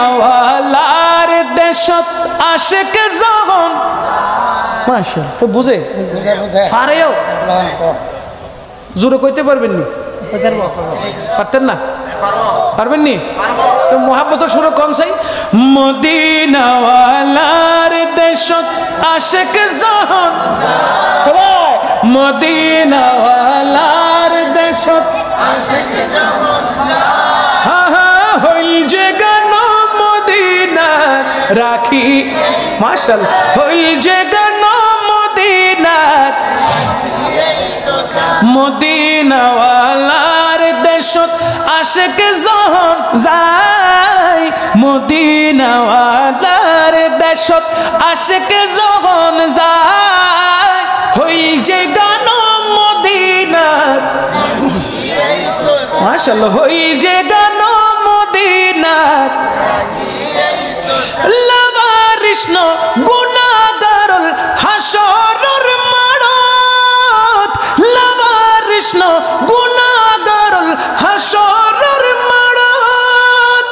মদিনাওয়ালার দেশত আশিক যখন মাশাআল্লাহ তো বুঝে পারেও জোরে কইতে পারবেন নি পারতেন না পারবেন নি তো মোহাব্বতের সুরে কোন চাই মদিনাওয়ালার দেশত আশিক যখন মদিনাওয়ালার দেশত আশিক যখন হইল যে গান মদিনা রাখি মাশাআল্লাহ হইল যে গান মদিনা মদিনাওয়ালার দেশত আশিক যখন যায় মদিনাওয়ালার দেশত আশিক যখন যায় হইল যে গান মদিনা মাশাআল্লাহ হইল যে গান মদিনা লাবারিষ্ণ গুনাহগারল হাসরর মাড়ত লাবারিষ্ণ গুনাহগারল হাসরর মাড়ত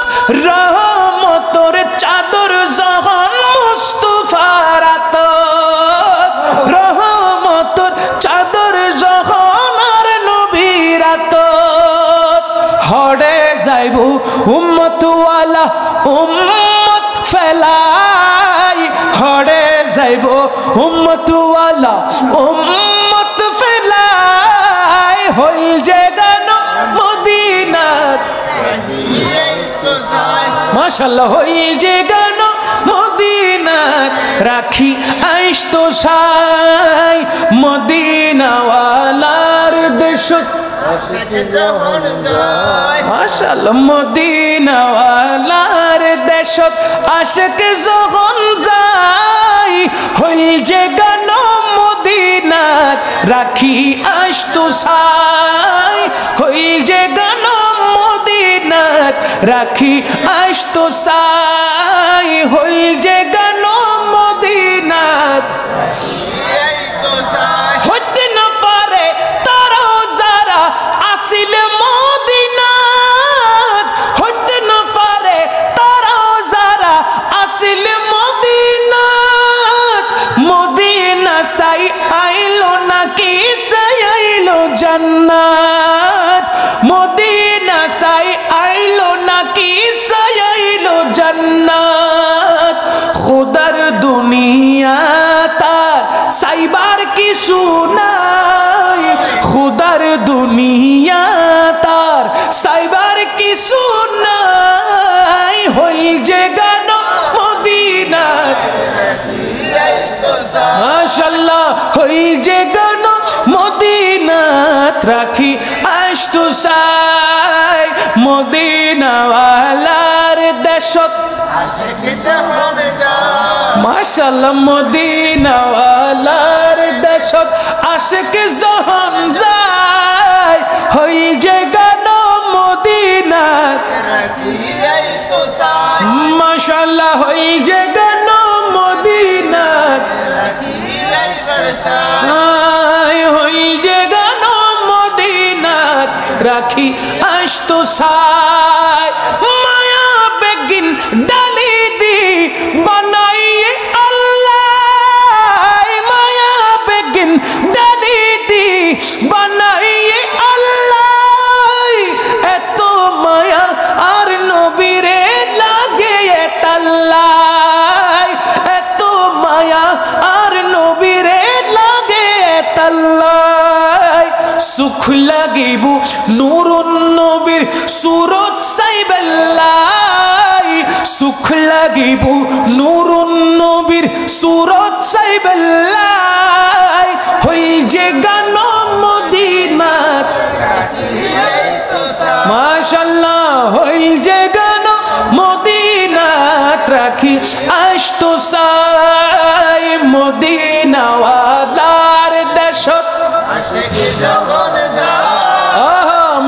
রহমতের চাদর যখন মুস্তাফার আতত রহমতের চাদর যখন আর নবীর আতত হড়ে যাইব উম্মত ওয়ালা উম্মত ফেলাই হড়ে যাইব উম্মত ওয়ালা উম্মত ফেলাই হই যে গান মদিনা মাশাআল্লাহ হই যে গান মদিনা রাখি আইস তো সাই মদিনাওয়ালার দেশত মাশাআল্লাহ মদিনাওয়ালার দেশত আশিক যখন যায় হই যে গান মদিনাত রাখি আসতো সাই হই যে গান মদিনাত রাখি আসতো সাই হই যে গান মদিনাত হইতে না পারে তারাও যারা আসিল মদিনাত হইতে না পারে তারাও যারা আসিল মদিনাত মদিনা সাই আইলো নাকি সাই আইলো জান্নাত মদিনা সাই আইলো নাকি সাই আইলো জান্নাত খুদার দুনিয়া তার সাইবার কিছু নাই খুদার দুনিয়া তার সাইবার কিছু নাই হই যে গান মদিনা মাশাআল্লাহ হই যে গান মদিনাত রাখি আসতো সাই মদিনাওয়ালার দেশত আশিক যখন যায় মাশাআল্লাহ মদিনাওয়ালার দেশত আশিক যখন যায় হই যে গান মদিনাত রাখি আসতো সাই মাশাআল্লাহ হই যে গান মদিনাত রাখি আসতো সাই হই যে গান মদিনাত রাখি আসতো সাই মায়া বেগিন ডালি দি বানাইয়ে আল্লাহ মায়া বেগিন ডালি দি বানাইয়ে আল্লাহ এত মায়া আর নবীরে লাগে তাল্লাই এত মায়া আর নবীরে লাগে তাল্লাই সুখ লাগিব নূরুন নবীর সুরত সাইবেল্লাই সুখ লাগিব নূরুন নবীর সুরত সাইবেল্লাই হই যে গান মদিনাত মাশাআল্লাহ হই যে গান মদিনাত রাখি আসতো সাই মদিনাওয়ালার দেশত আশিক যখন যায়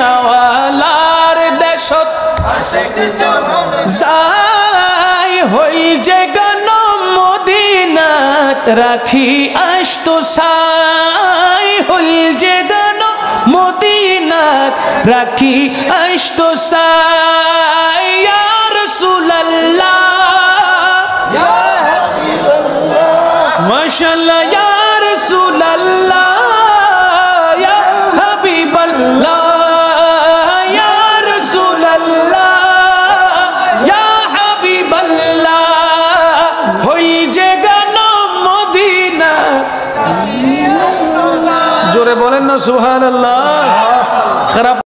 মদিনাওয়ালার দেশত আশিক যখন যায় হই যে গান মদিনাত রাখি আসতো সাই হই যে গান মদিনাত রাখি আসতো সাই মাশাআল্লাহ ইয়া রাসূলুল্লাহ ইয়া হাবিবাল্লাহ ইয়া রাসূলুল্লাহ ইয়া হাবিবাল্লাহ হই যে গান মদিনা জোরে বলেন না সুবহানাল্লাহ। খারাপ